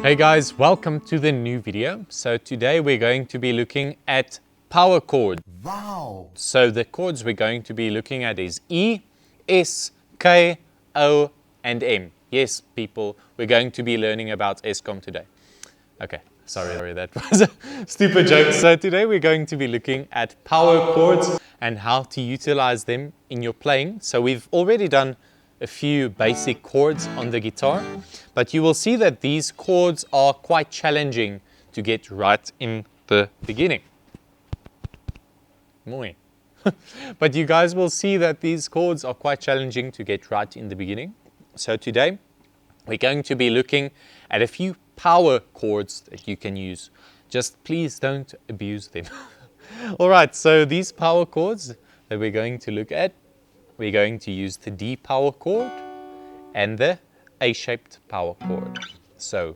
Hey guys, welcome to the new video. So today we're going to be looking at power chords. Wow! So the chords we're going to be looking at is E, S, K, O, and M. Yes, people, we're going to be learning about ESCOM today. Okay, sorry, that was a stupid joke. So today we're going to be looking at power chords and how to utilize them in your playing. So we've already done a few basic chords on the guitar, but you will see that these chords are quite challenging to get right in the beginning. Muy. But you guys will see that these chords are quite challenging to get right in the beginning. So today we're going to be looking at a few power chords that you can use. Just please don't abuse them. All right, so these power chords that we're going to look at, we're going to use the D power chord and the A-shaped power chord. So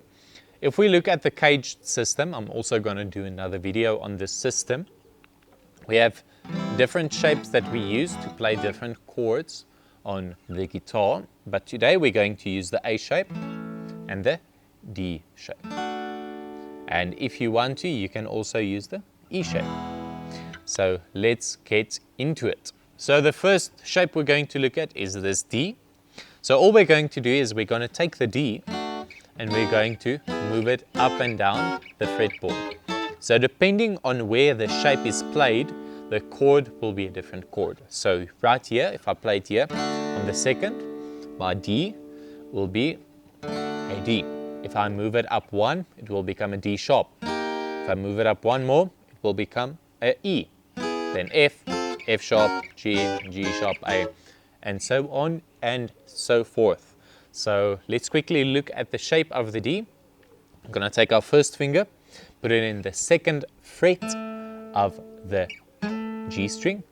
if we look at the caged system, I'm also going to do another video on this system. We have different shapes that we use to play different chords on the guitar, but today we're going to use the A shape and the D shape. And if you want to, you can also use the E shape. So let's get into it. So the first shape we're going to look at is this D. So all we're going to do is we're going to take the D and we're going to move it up and down the fretboard. So depending on where the shape is played, the chord will be a different chord. So right here, if I play it here on the second, my D will be a D. If I move it up one, it will become a D sharp. If I move it up one more, it will become a E. Then F, F sharp, G, G sharp, A, and so on and so forth. So let's quickly look at the shape of the D. I'm going to take our first finger, put it in the second fret of the G string,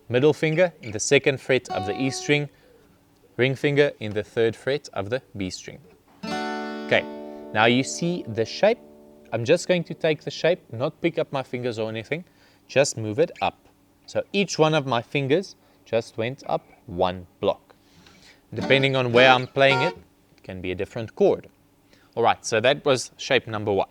middle finger in the second fret of the E string, ring finger in the third fret of the B string. Okay, now you see the shape. I'm just going to take the shape, not pick up my fingers or anything, just move it up. So each one of my fingers just went up one block. Depending on where I'm playing it, it can be a different chord. All right, so that was shape number one.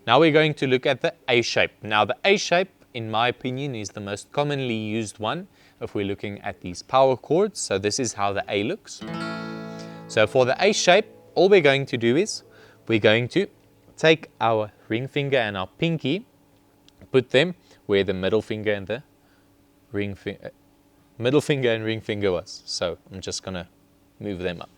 Now we're going to look at the A shape. Now the A shape, in my opinion, is the most commonly used one if we're looking at these power chords. So this is how the A looks. So for the A shape, all we're going to do is we're going to take our ring finger and our pinky, put them where the middle finger and the ring finger was. So I'm just going to move them up.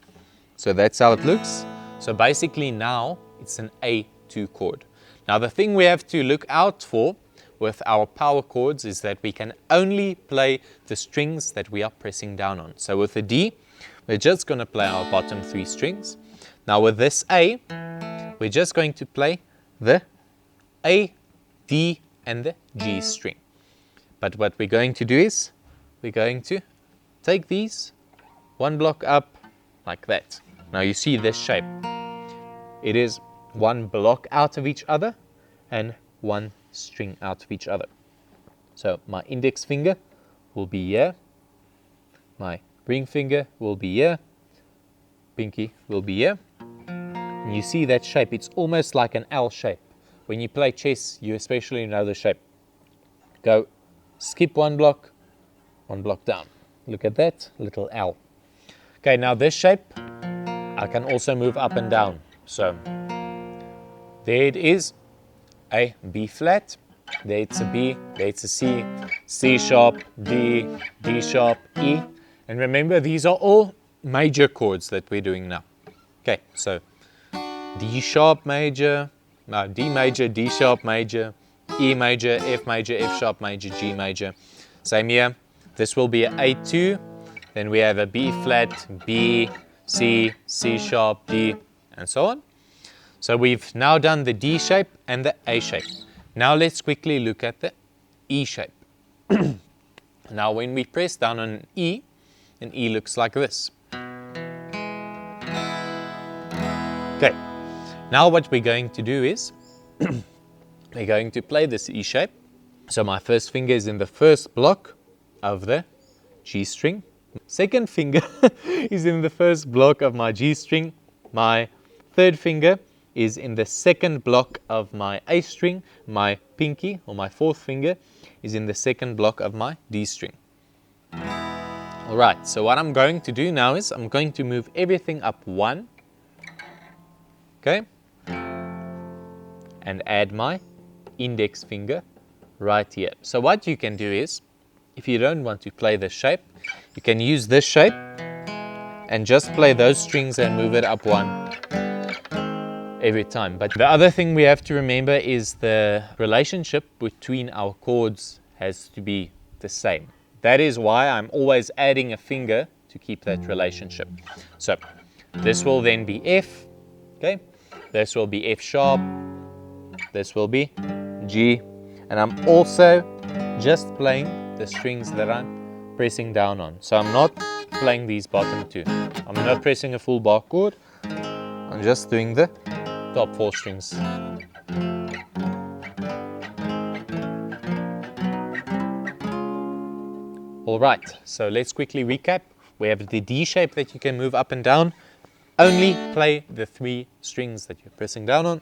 So that's how it looks. So basically now it's an A2 chord. Now the thing we have to look out for with our power chords is that we can only play the strings that we are pressing down on. So with the D, we're just going to play our bottom three strings. Now with this A, we're just going to play the A, D, and the G string. But what we're going to do is we're going to take these one block up like that. Now you see this shape. It is one block out of each other and one string out of each other. So my index finger will be here, my ring finger will be here, pinky will be here. And you see that shape, it's almost like an L shape. When you play chess, you especially know the shape. Go, skip one block down. Look at that, little L. Okay, now this shape, I can also move up and down. So there it is, A, B flat, there it's a B, there it's a C, C sharp, D, D sharp, E. And remember, these are all major chords that we're doing now. Okay, so D sharp major, D major, D sharp major, E major, F sharp major, G major. Same here, this will be an A2, then we have a B flat, B, C, C sharp, D, and so on. So we've now done the D shape and the A shape. Now let's quickly look at the E shape. Now when we press down on an E looks like this. Okay, now what we're going to do is we're going to play this E shape. So my first finger is in the first block of the G string. Second finger is in the first block of my G string. My third finger is in the second block of my A string. My pinky, or my fourth finger, is in the second block of my D string. Alright, so what I'm going to do now is I'm going to move everything up one, okay, and add my index finger right here. So what you can do is, if you don't want to play this shape, you can use this shape and just play those strings and move it up one every time. But the other thing we have to remember is the relationship between our chords has to be the same. That is why I'm always adding a finger to keep that relationship. So this will then be F, okay? This will be F sharp, this will be G, and I'm also just playing the strings that I'm pressing down on. So I'm not playing these bottom two. I'm not pressing a full bar chord. I'm just doing the top four strings. Alright, so let's quickly recap. We have the D shape that you can move up and down. Only play the three strings that you're pressing down on.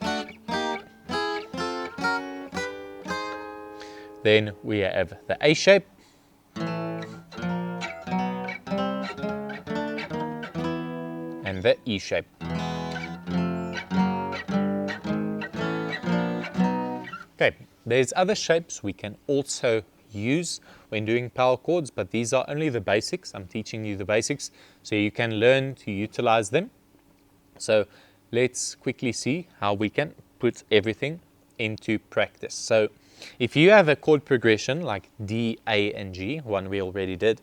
Then we have the A shape. And the E shape. Okay, there's other shapes we can also use when doing power chords, but these are only the basics. I'm teaching you the basics so you can learn to utilize them. So let's quickly see how we can put everything into practice. So if you have a chord progression like D, A, and G, one we already did,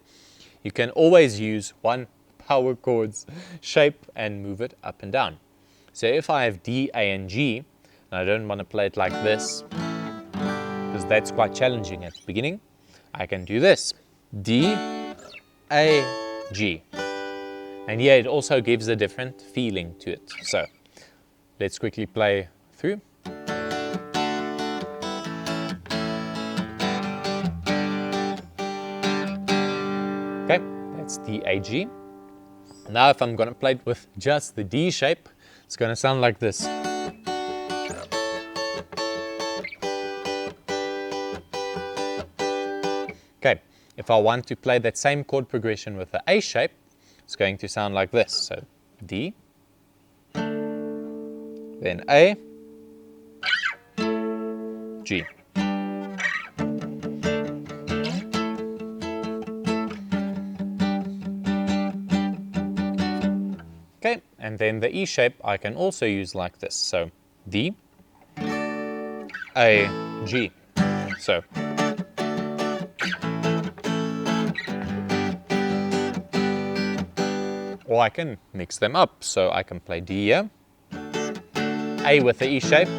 you can always use one power chords shape and move it up and down. So if I have D, A, and G, and I don't want to play it like this, because that's quite challenging at the beginning, I can do this. D, A, G. And yeah, it also gives a different feeling to it. So let's quickly play through. Okay, that's D, A, G. Now if I'm going to play it with just the D shape, it's going to sound like this. Okay, if I want to play that same chord progression with the A shape, it's going to sound like this. So D, then A, G. Okay, and then the E shape I can also use like this. So D, A, G. So or I can mix them up. So I can play D here, A with the E shape,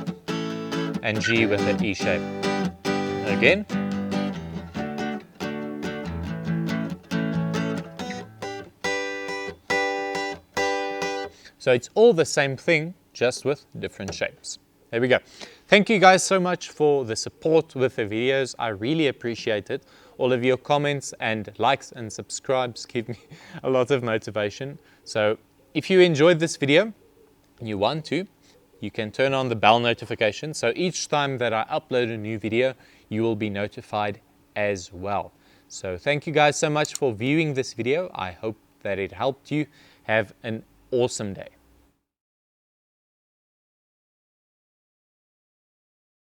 and G with the E shape. Again. So it's all the same thing, just with different shapes. There we go. Thank you guys so much for the support with the videos. I really appreciate it. All of your comments and likes and subscribes give me a lot of motivation. So if you enjoyed this video and you want to, you can turn on the bell notification. So each time that I upload a new video, you will be notified as well. So thank you guys so much for viewing this video. I hope that it helped you. Have an awesome day.